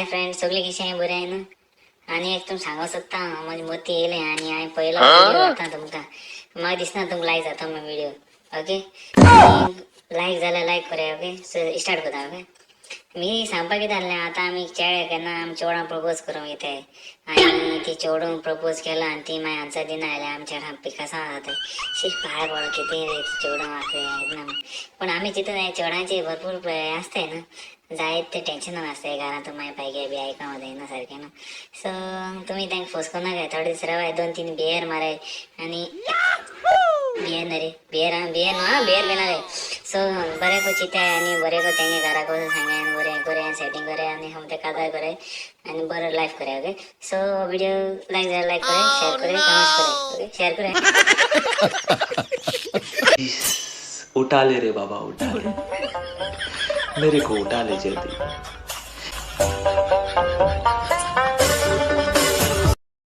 Hi friend, सगळे कसे आहे? बरे आहे ना? आणि एकदम सांगू शकता माझी मोती येईल आणि हांवें पहिला व्हिडिओ जाता तुमका म्हाका दिसना तुमका लायक जाता मग व्हिडिओ. ओके, लायक झाला लायक करूया. ओके, स्टार्ट करूया. ओके, मी सांगपाक कितें जालें, आतां आमी चेडे केन्ना आमी चेवडां प्रपोज करूंक येताय आनी ती चेवडांक प्रपोज केला आनी ती मागीर आन्सर दिना जाल्यार आमी चेडा पिकासां जाताय. शी भायर पडो कितें रे चेवडां वाचले. पण आमी चिंतून चेवडांचे भरपूर आसताय ना, जायते टेन्शन आसताय घरांतून मागीर पाहिजे बी आयकां जायना सारकें ना. सो तुमी तांकां फोर्स करूं नाका. थोडे दीस रावाय, 2-3 बियर माराय आनी बियर ना रे, बियर बियर न्हू, बियर पिना रे. सो बरें को चिंताय आनी बरें को तेंगे घराक वचून सांगाय आनी बरें करूया, सेटिंग करूया आनी समते काजार करूया आनी बरो लायफ करूया. ओके, सो व्हिडिओ लायक जाल्यार लायक करूया, शेअर करूया, कमेंट्स करूया. ओके, शेअर करूया. उठा ले रे बाबा, उठा ले, मेरे को उठा ले जल्दी.